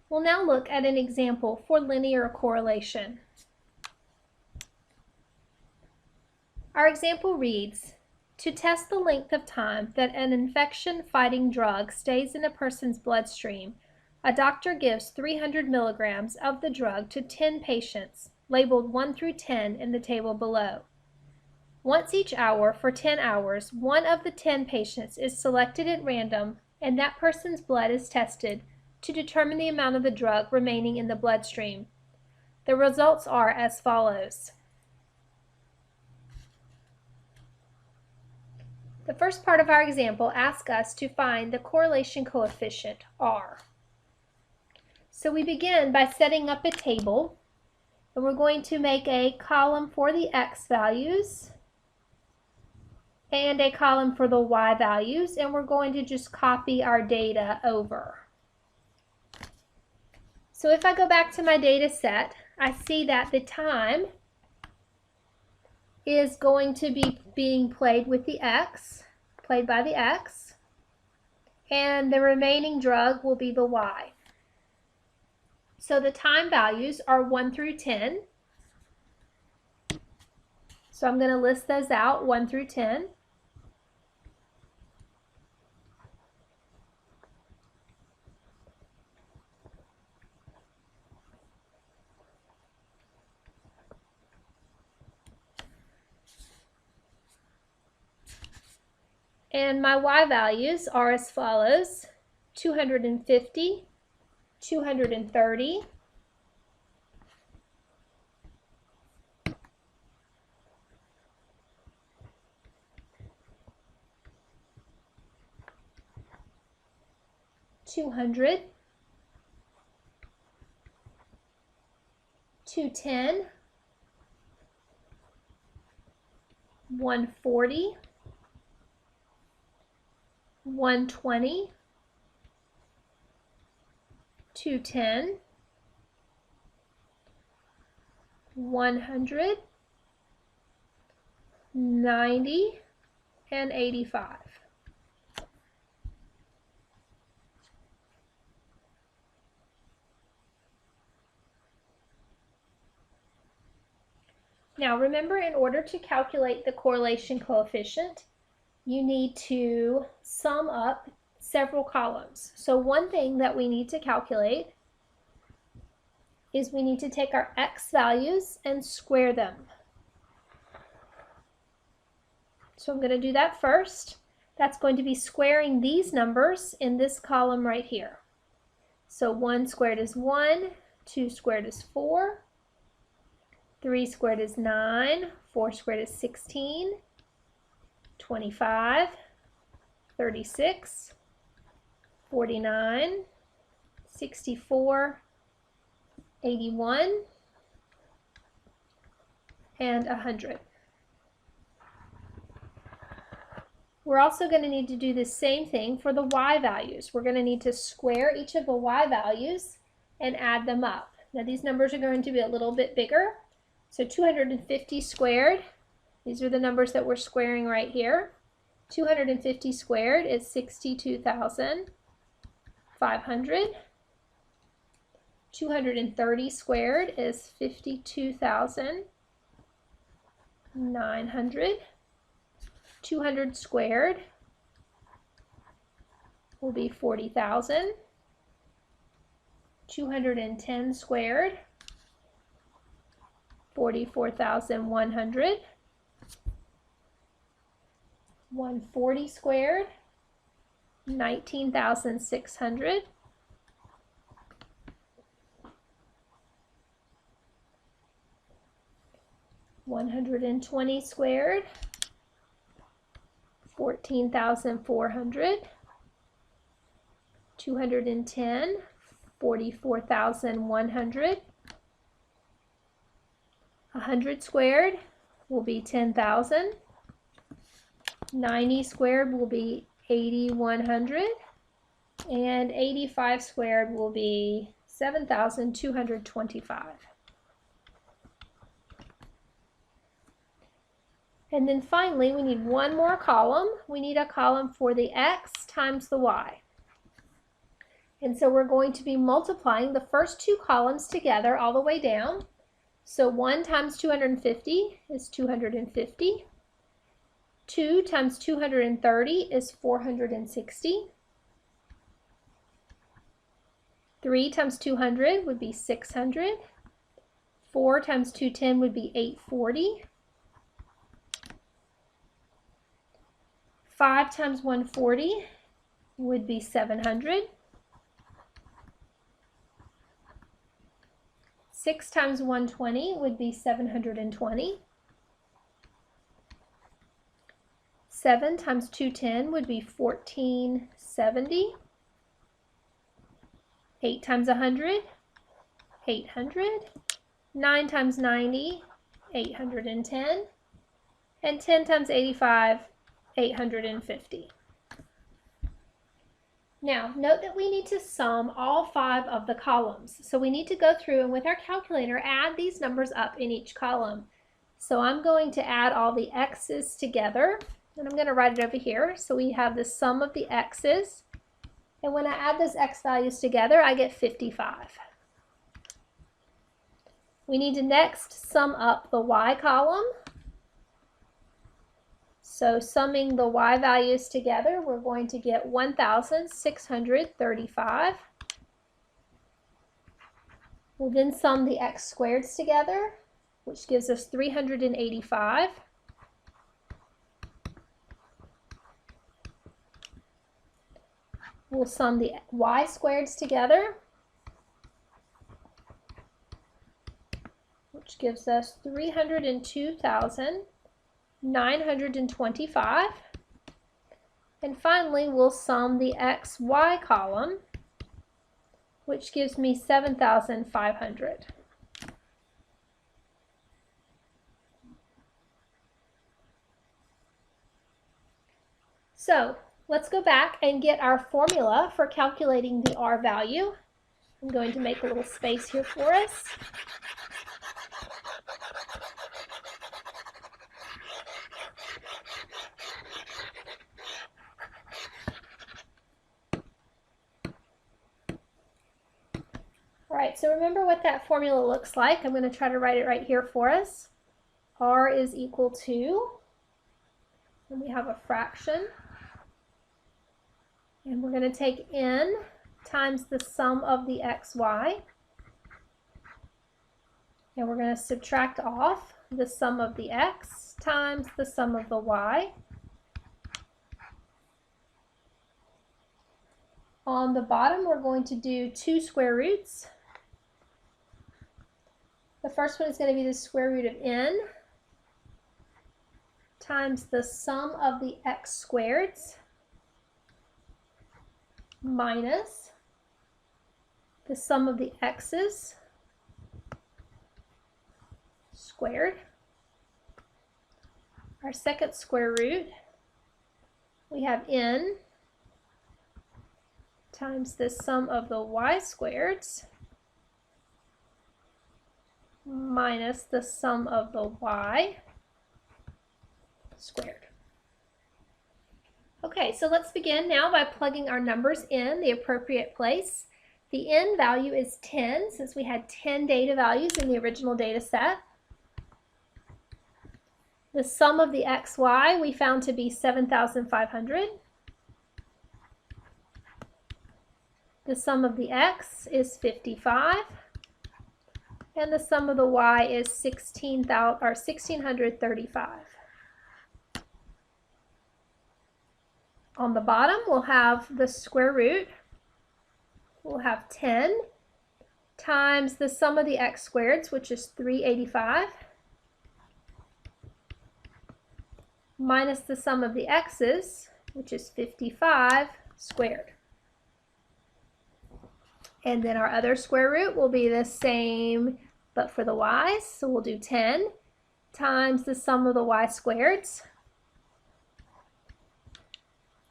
We'll now look at an example for linear correlation. Our example reads, to test the length of time that an infection-fighting drug stays in a person's bloodstream, a doctor gives 300 milligrams of the drug to 10 patients, labeled 1 through 10 in the table below. Once each hour for 10 hours, one of the 10 patients is selected at random, and that person's blood is tested to determine the amount of the drug remaining in the bloodstream. The results are as follows. The first part of our example asks us to find the correlation coefficient, R. So we begin by setting up a table, and we're going to make a column for the X values and a column for the Y values, and we're going to just copy our data over. So if I go back to my data set, I see that the time is going to be being played with the X, played by the X, and the remaining drug will be the Y. So the time values are 1 through 10. So I'm going to list those out, 1 through 10. And my Y values are as follows: 250, 230, 200, 210, 140, 120, 210, 100, 90, and 85. Now remember, in order to calculate the correlation coefficient, you need to sum up several columns. So one thing that we need to calculate is we need to take our X values and square them. So I'm going to do that first. That's going to be squaring these numbers in this column right here. So 1 squared is 1, 2 squared is 4, 3 squared is 9, 4 squared is 16, 25, 36, 49, 64, 81, and 100. We're also going to need to do the same thing for the Y values. We're going to need to square each of the Y values and add them up. Now these numbers are going to be a little bit bigger. So 250 squared, these are the numbers that we're squaring right here. 250 squared is 62,500. 230 squared is 52,900. 200 squared will be 40,000. 210 squared, 44,100. 140 squared, 19,600. 120 squared, 14,400. 210, 44,100. 100 squared will be 10,000. 90 squared will be 8,100. And 85 squared will be 7,225. And then finally, we need one more column. We need a column for the X times the Y. And so we're going to be multiplying the first two columns together all the way down. So 1 times 250 is 250. 2 times 230 is 460. 3 times 200 would be 600. 4 times 210 would be 840. 5 times 140 would be 700. 6 times 120 would be 720. 7 times 210 would be 1470. 8 times 100, 800. 9 times 90, 810. And 10 times 85, 850. Now, note that we need to sum all 5 of the columns. So we need to go through and with our calculator add these numbers up in each column. So I'm going to add all the x's together, and I'm going to write it over here. So we have the sum of the x's, and when I add those x values together, I get 55. We need to next sum up the y column. So summing the y values together, we're going to get 1,635. We'll then sum the x squareds together, which gives us 385. We'll sum the y squareds together, which gives us 302,925. And finally, we'll sum the xy column, which gives me 7,500. So let's go back and get our formula for calculating the r value. I'm going to make a little space here for us. All right, so remember what that formula looks like. I'm going to try to write it right here for us. R is equal to, and we have a fraction, and we're going to take n times the sum of the xy, and we're going to subtract off the sum of the x times the sum of the y. On the bottom, we're going to do 2 square roots. The first one is going to be the square root of n times the sum of the x squareds minus the sum of the x's squared. Our second square root, we have n times the sum of the y squareds minus the sum of the y squared. Okay, so let's begin now by plugging our numbers in the appropriate place. The n value is 10, since we had 10 data values in the original data set. The sum of the xy we found to be 7,500. The sum of the x is 55. And the sum of the y is 1,635. On the bottom, we'll have the square root. We'll have 10 times the sum of the x squareds, which is 385, minus the sum of the x's, which is 55 squared. And then our other square root will be the same, but for the y's. So we'll do 10 times the sum of the y squareds,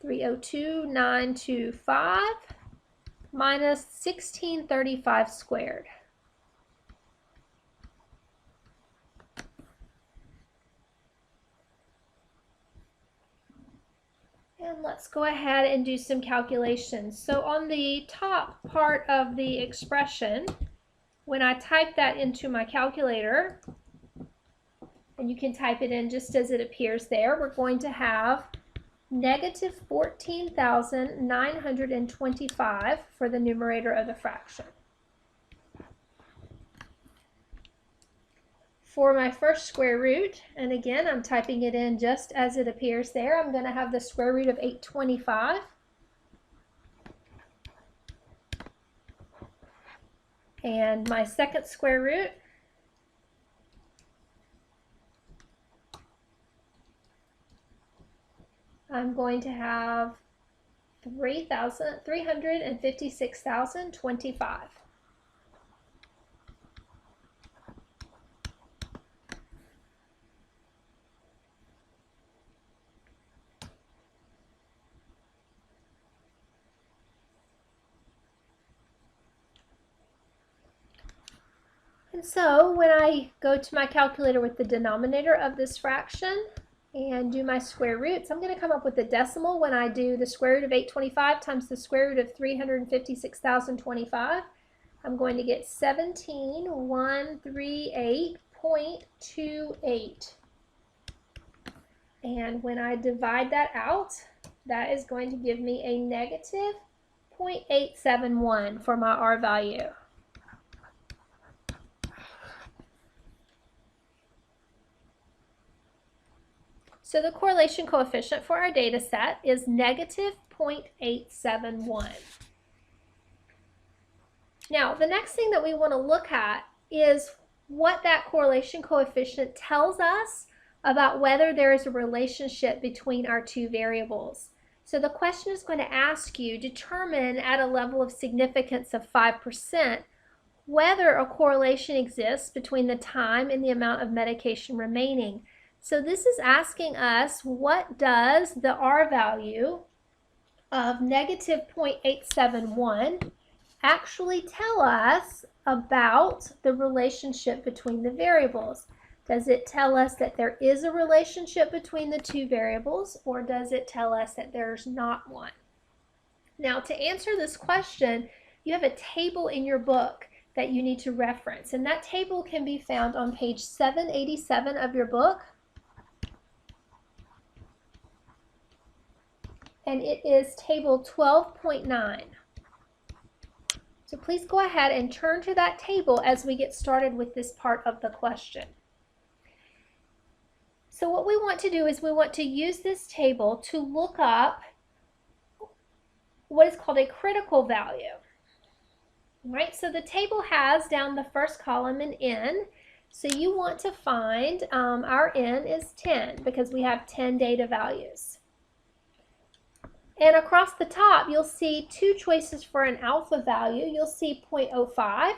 302,925, minus 1635 squared. And let's go ahead and do some calculations. So on the top part of the expression, when I type that into my calculator, and you can type it in just as it appears there, we're going to have negative 14,925 for the numerator of the fraction. For my first square root, and again, I'm typing it in just as it appears there, I'm going to have the square root of 825. And my second square root, I'm going to have 356,025. And so when I go to my calculator with the denominator of this fraction and do my square roots, I'm going to come up with a decimal when I do the square root of 825 times the square root of 356,025. I'm going to get 17,138.28. And when I divide that out, that is going to give me a negative 0.871 for my R value. So the correlation coefficient for our data set is negative 0.871. Now, the next thing that we want to look at is what that correlation coefficient tells us about whether there is a relationship between our two variables. So the question is going to ask you, determine at a level of significance of 5% whether a correlation exists between the time and the amount of medication remaining. So this is asking us, what does the R value of negative 0.871 actually tell us about the relationship between the variables? Does it tell us that there is a relationship between the two variables, or does it tell us that there's not one? Now, to answer this question, you have a table in your book that you need to reference, and that table can be found on page 787 of your book. And it is table 12.9. So please go ahead and turn to that table as we get started with this part of the question. So what we want to do is we want to use this table to look up what is called a critical value. Right? So the table has down the first column an n. So you want to find our n is 10 because we have 10 data values. And across the top, you'll see two choices for an alpha value. You'll see 0.05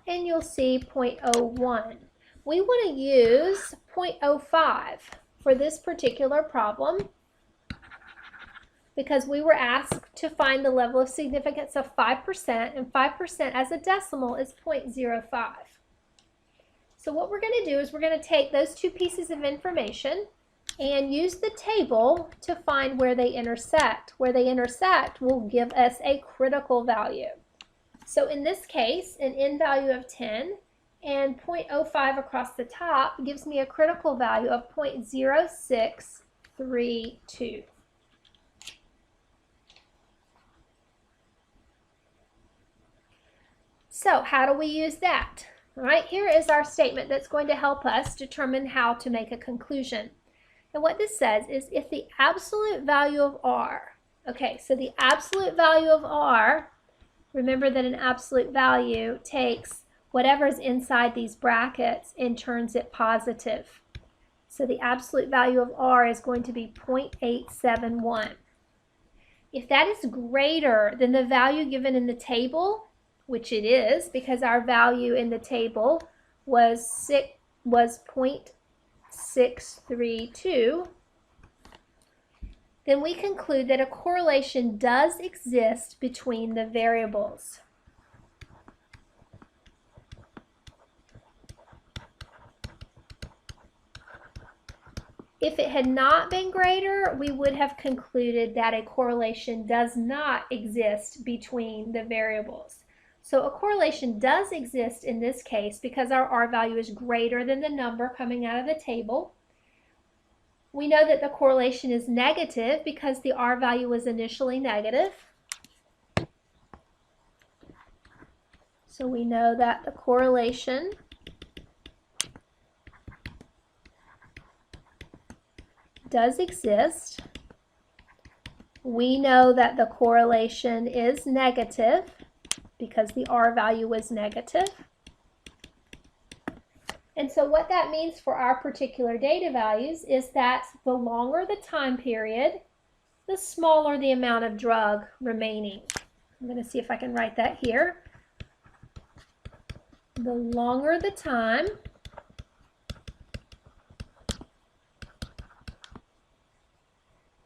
and you'll see 0.01. We want to use 0.05 for this particular problem because we were asked to find the level of significance of 5%, and 5% as a decimal is 0.05. So what we're going to do is we're going to take those two pieces of information and use the table to find where they intersect. Where they intersect will give us a critical value. So in this case, an n value of 10 and 0.05 across the top gives me a critical value of 0.0632. So how do we use that? All right, here is our statement that's going to help us determine how to make a conclusion. And what this says is if the absolute value of R, okay, so the absolute value of R, remember that an absolute value takes whatever's inside these brackets and turns it positive. So the absolute value of R is going to be 0.871. If that is greater than the value given in the table, which it is because our value in the table was 0.632, then we conclude that a correlation does exist between the variables. If it had not been greater, we would have concluded that a correlation does not exist between the variables. So a correlation does exist in this case because our R value is greater than the number coming out of the table. We know that the correlation is negative because the R value was initially negative. So we know that the correlation does exist. We know that the correlation is negative because the R value was negative. And so what that means for our particular data values is that the longer the time period, the smaller the amount of drug remaining. I'm going to see if I can write that here. The longer the time,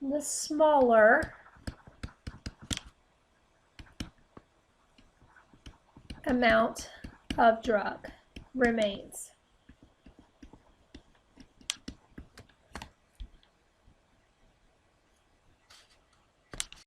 the smaller amount of drug remains.